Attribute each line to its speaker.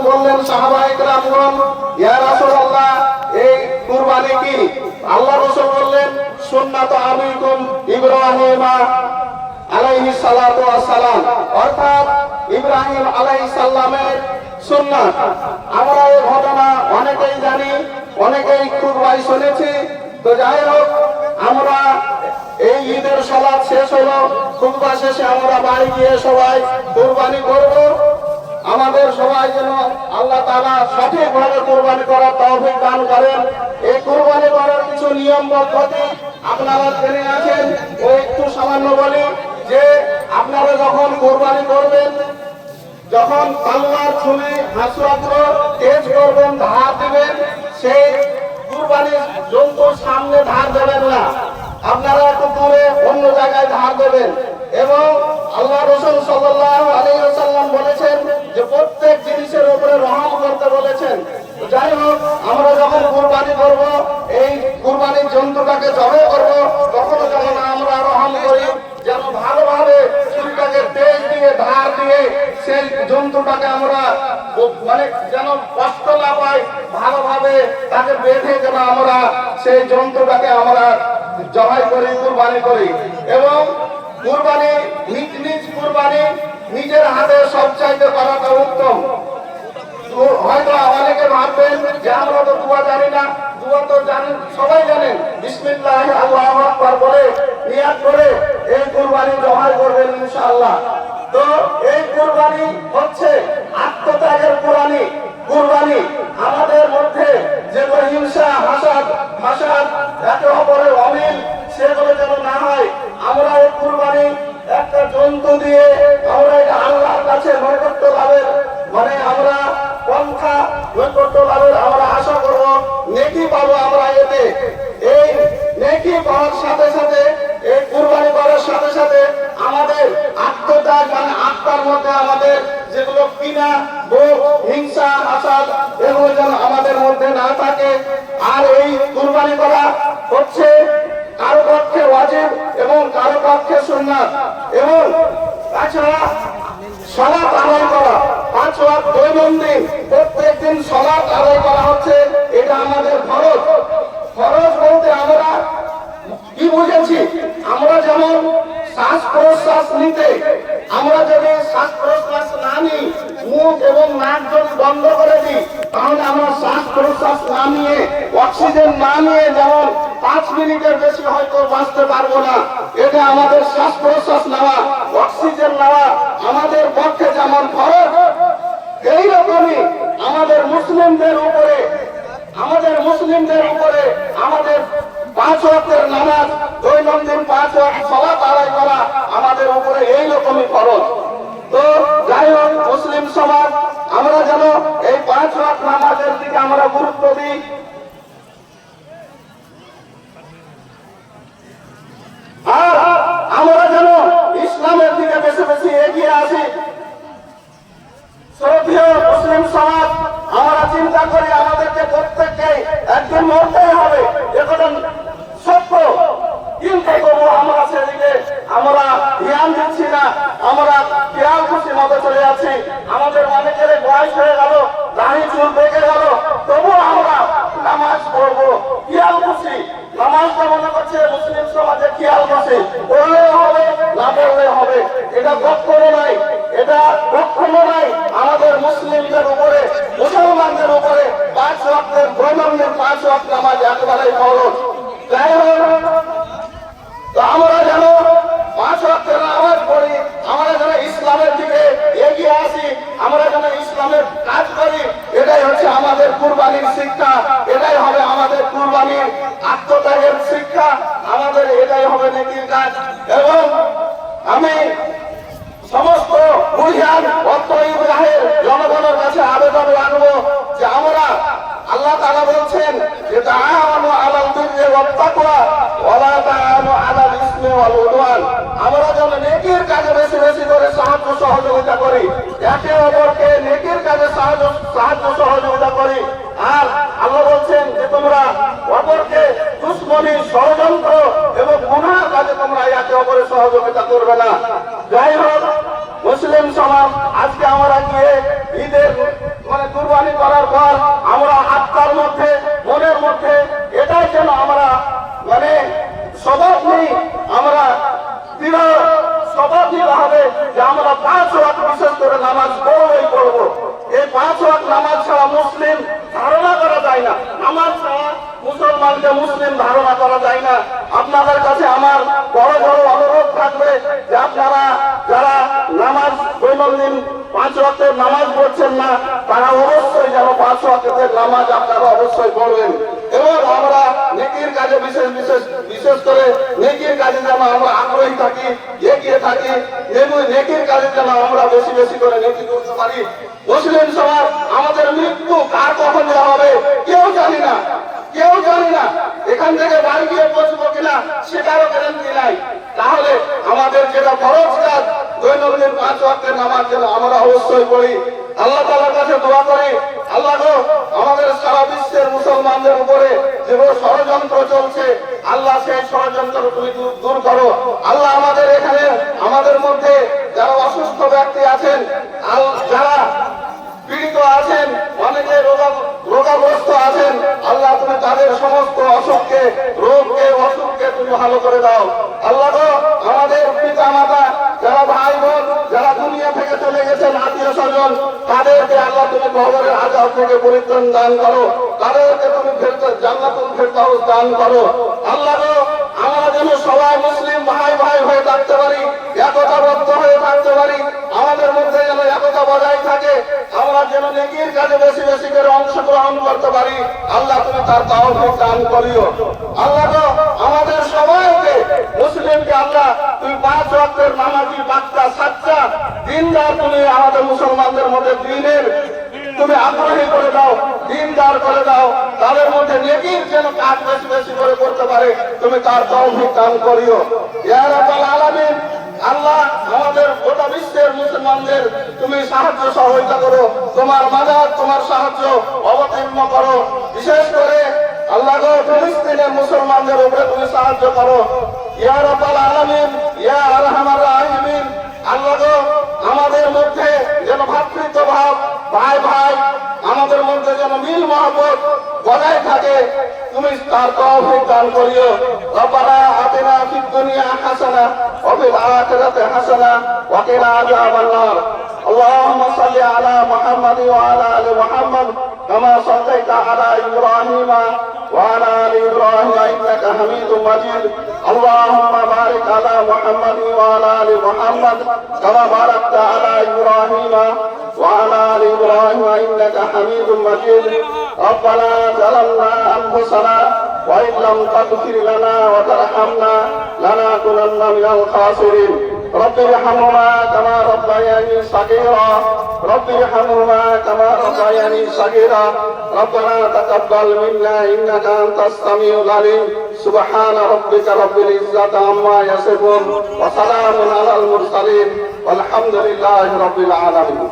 Speaker 1: বললেন সাহাবায়ে কেরামগণ, ইয়া রাসূলুল্লাহ, এই কুরবানি কি? আল্লাহ রাসূল বললেন, সুন্নাত আবিকুম ইব্রাহিম আলাইহিস সালাতু ওয়াস সালাম, অর্থাৎ ইব্রাহিম আলাইহিস সালামের সুন্নাত। আমরা এই ঘটনা অনেকেই জানি, অনেকেই কুরবানি শুনেছি। তো যাই হোক, আমরা এই ঈদের সালাত শেষ হলো, খুতবা শেষে আমরা বাড়ি গিয়ে সবাই কুরবানি করব। আমাদের সবাই যেন আল্লাহ তাআলা সঠিকভাবে কুরবানি করার তৌফিক দান করেন। এই কুরবানি করার কিছু নিয়ম পদ্ধতি আপনারা জেনে আছেন, ও একটু সামান্য বলি যে আপনারা যখন কুরবানি করবেন, যখন পাল্লার ছুরি হাসুয়াগ্র তেজ করবেন, ধার দিবেন, সেই কুরবানির জন্তুর সামনে ধার দেবেন না, আপনারা একটু দূরে অন্য জায়গায় ধার দেবেন। এবং আল্লাহ রাসূল সাল্লাল্লাহু আলাইহি ওয়াসাল্লাম বলেছেন যে প্রত্যেক জিনিসের উপরে রহম করতে বলেছেন। যাই হোক, আমরা যখন কুরবানি করব, এই কুরবানির জন্তুটাকে জবাই করব, তখন যখন আমরা রহম করি, যেন ভালোভাবে ছুরিটাকে তেজ দিয়ে ধার দিয়ে সেই জন্তুটাকে আমরা যেন কষ্ট না পাই, ভালোভাবে তাকে বেঁধে যেন আমরা সেই জন্তুটাকে আমরা জবাই করি, কুরবানি করি। এবং কুরবানি নিজ নিজ কুরবানি নিজের হাতে সবচাইতে করাটা উত্তম। হয়তো অনেকে ভাববেন যে আমরা তো দোয়া জানি না, দোয়া তো জানেন, সবাই জানেন, বিসমিল্লাহ আল্লাহু আকবার বলে নিয়াত করে এই কুরবানি জবাই করবেন ইনশাআল্লাহ। তো এই কুরবানি হচ্ছে আত্মত্যাগের কুরবানি। আমাদের মধ্যে যেগুলো হিংসা, হাসাদ, ফাসাদ, একে অপরের অমিল, সেগুলো যেন না হয়। আমরা এই কুরবানি একটা জন্তু দিয়ে আমরা এটা আল্লাহর কাছে নৈকট্য লাভের আমরা পন্থা নৈকট্য লাভের আমরা আশা করব, নেকি পাবো আমরা এতে। এই নেকি পাওয়ার সাথে সাথে, এই কুরবানি করার সাথে সাথে আমাদের আত্মত্যাগ আত্মার মধ্যে আমাদের যেগুলো কিনা ভোগ, হিংসা, হাসাদ, এগুলো যেন আমাদের মধ্যে না থাকে। আর এই কুরবানি করা হচ্ছে কারো পক্ষে ওয়াজিব এবং কারো পক্ষে সুন্নাত। এবং তাছাড়া সালাত আদায় করা, 5 ওয়াক্ত দৈনন্দিন প্রত্যেকদিন সালাত আদায় করা হচ্ছে, এটা আমাদের ফরজ। ফরজ বলতে আমরা কি বুঝেছি? আমরা যেমন শ্বাস প্রশ্বাস নিতে, আমরা যদি শ্বাস প্রশ্বাস না নিই, মুখ এবং নাক যদি বন্ধ করে দিই, তাহলে আমরা শ্বাস প্রশ্বাস না নিয়ে, অক্সিজেন না নিয়ে যেমন 5 মিনিটের বেশি হয়তো বাঁচতে পারবো না। এটা আমাদের শ্বাস প্রশ্বাস নেওয়া, অক্সিজেন নেওয়া আমাদের পক্ষে যেমন ফরজ, এইরকমই আমাদের মুসলিমদের উপরে আমাদের 5 ওয়াক্তের নামাজ, দৈনন্দিন 5 ওয়াক্ত সালাত আদায় করা আমাদের উপরে এইরকমই ফরজ। তো যাই হোক, মুসলিম সমাজ আমরা যেন এই 5 ওয়াক্ত নামাজের দিকে আমরা গুরুত্ব দিই। আর আমরা যেন ইসলামের দিকে বেশি বেশি এগিয়ে আসি। শ্রদ্ধেয় মুসলিম সমাজ, আমরা চিন্তা করি আমাদেরকে প্রত্যেককে একদিন মরতেই হবে, এখন সত্য, কিন্তু তবু আমরা সেদিকে আমরা ধ্যান দিচ্ছি না, আমরা খেয়াল খুশি মতো চলে যাচ্ছি। আমাদের অনেকের বয়স হয়ে গেল, দাড়ি চুল পেকে গেল, তবু আমরা নামাজ পড়বো খেয়াল খুশি। নামাজটা মনে করছে মুসলিম সমাজে খেয়াল খুশি, পড়লেও হবে না পড়লে হবে, এটা কখনো নাই, এটা কখনো নাই। আমাদের মুসলিমদের উপরে, মুসলমানদের উপরে 5 ওয়াক্তের দৈনন্দিন 5 ওয়াক্ত নামাজ একেবারেই ফরজ। যাই হোক, তো আমরা যেন 5 ওয়াক্তের নামাজ পড়ি, আমরা যেন ইসলামের দিকে এগিয়ে আসি, আমরা যেন ইসলামের কাজ করি। এটাই হচ্ছে আমাদের কুরবানির শিক্ষা, এটাই হবে আমাদের কুরবানির আত্মত্যাগের শিক্ষা, আমাদের এটাই হবে নেকির কাজ। এবং আমি সমস্ত বুঝিয়ান ইব্রাহিম জনগণের কাছে আবেদন রাখবো যে আমরা, আল্লাহ তাআলা বলছেন যে তাআওয়ানু আলাল বিররি ওয়াত তাকওয়া ওয়া লা তাআওয়ানু আলাল ইসমি ওয়াল উদওয়ান, আমরা যেন নেকির কাজে বেশি বেশি করে সাহায্য সহযোগিতা করি, একে অপরকে নেকির কাজে সাহায্য সহযোগিতা করি। আর আল্লাহ বলছেন যে তোমরা অপরকে দুশমনি, ষড়যন্ত্র এবং গুনাহের কাজে তোমরা একে অপরের সহযোগিতা করবে না। যাই হোক, মুসলিম সমাজ আজকে আমরা গিয়ে ঈদের যেন আমরা মানে শপথ নিই, আমরা দৃঢ় শপথ নিতে হবে যে আমরা 5 ওয়াক্ত বিশেষ করে নামাজ পড়বই পড়বো। এই 5 ওয়াক্ত নামাজ ছাড়া মুসলিম ধারণা করা যায় না, নামাজ ছাড়া মুসলমানকে মুসলিম ধারণা করা যায় না। আপনাদের কাছে আমার বড় বড় অনুরোধ থাকবে যে আপনারা যারা নামাজ দৈনন্দিন 5 ওয়াক্তের নামাজ পড়ছেন না, তারা অবশ্যই যেন 5 ওয়াক্তের নামাজ আপনারা অবশ্যই পড়বেন। এবং আমরা নেকির কাজে বিশেষ করে নেকির কাজে যেন আমরা আগ্রহী থাকি, এগিয়ে থাকি, নেকির কাজে যেন আমরা বেশি বেশি করে নেকি করতে পারি। মুসলিম সমাজ আমাদের মৃত্যু কার কখন দেওয়া হবে কেউ জানি না, কেউ জানি না। এখান থেকে বাড়ি গিয়ে পৌঁছবো কিনা সেটারও গ্যারান্টি নাই। তাহলে আমাদের যেটা ফরজ কাজ দৈনন্দিন 5 ওয়াক্তের নামাজ যেন আমরা অবশ্যই পড়ি। আল্লাহ তাআলার কাছে দোয়া করি, আল্লাহ গো আমাদের সারা বিশ্বের মুসলমানদের উপরে যে ষড়যন্ত্র চলছে, আল্লাহ সেই ষড়যন্ত্র তুমি দূর করো। আল্লাহ আমাদের এখানে আমাদের মধ্যে যারা অসুস্থ ব্যক্তি আছেন, যারা পীড়িত আছেন, অনেকে রোগাগ্রস্ত আছেন, আল্লাহ তুমি তাদের সমস্ত অসুখকে অসুখকে তুমি ভালো করে দাও। আল্লাহ গো আমাদের পিতা মাতা যারা ভাই বোন যারা দুনিয়া থেকে চলে গেছেন, আত্মীয় স্বজন, তাদেরকে আল্লাহ তুমি কবরের আযাব থেকে পরিত্রাণ দান করো, তাদেরকে তুমি জান্নাতুল ফেরদাউস দান করো। আল্লাহ গো আমরা যেন সবাই মুসলিম ভাই ভাই হয়ে থাকতে পারি, একতাবদ্ধ হয়ে থাকতে পারি, আমাদের মধ্যে যেন একতা বজায় থাকে, আমরা যেন নেকির কাজে বেশি বেশি করে অংশগ্রহণ করতে পারি। আল্লাহ তুমি তার তাওফিক দান করিও। আল্লাহ গো আমাদের সবাইকে মুসলিমকে আল্লাহ তুমি 5 ওয়াক্তের নামাজি বাচ্চা সাচ্চা দিনদার তুমি আমাদের মুসলমানদের মধ্যে দিনের তুমি আগ্রহী করে দাও, দিনদার করে দাও, তাদের মধ্যে নেকির যেন কাজ বেশি বেশি করে করতে পারে, তুমি তার তাওফিক দান করিও। ইয়া রাব্বাল আলামিন, আল্লাহ আমাদের গোটা বিশ্বের মুসলমানদের তুমি সাহায্য সহযোগিতা করো, তোমার মাদাদ তোমার সাহায্য অবতীর্ণ করো। বিশেষ করে আল্লাহ গো ফিলিস্তিনের মুসলমানদের উপরে তুমি সাহায্য করো। ইয়া রাব্বাল আলামিন, ইয়া আরহামার রাহিমিন, আল্লাহ গো আমাদের মধ্যে যেন ভ্রাতৃত্ব ভাব, ভাই ভাই আমাদের মধ্যে যেন মিল মহব্বত বজায় থাকে, তুমি তার তৌফিক দান করিও। রব্বানা আতিনা ফিদ দুনিয়া হাসানা ওয়া ফিল আখিরাতি হাসানা ওয়া কিনা আযাবান নার। আল্লাহুম্মা সাল্লি আলা মুহাম্মাদ ওয়া আলা আলি মুহাম্মাদ কামা সাল্লাইতা আলা ইব্রাহিম ওয়া আলা আলি ইব্রাহিম ইন্নাকা হামিদুম মাজিদ। আল্লাহুম্মা বারিক আলা মুহাম্মাদ ওয়া আলা আলি মুহাম্মাদ কামা বারাকতা আলা ইব্রাহিম ওয়া আলা আলি ইব্রাহিম ইন্নাকা হামিদুম মাজিদ। ربنا ظلمنا أنفسنا وإن لم تغفر لنا وترحمنا لنكونن من الخاسرين. رب ارحمهما كما ربياني صغيرا، رب ارحمهما كما ربياني صغيرا. ربنا تقبل منا إنك أنت السميع العليم. سبحان ربك رب العزة عما يصفون وسلام على المرسلين والحمد لله رب العالمين.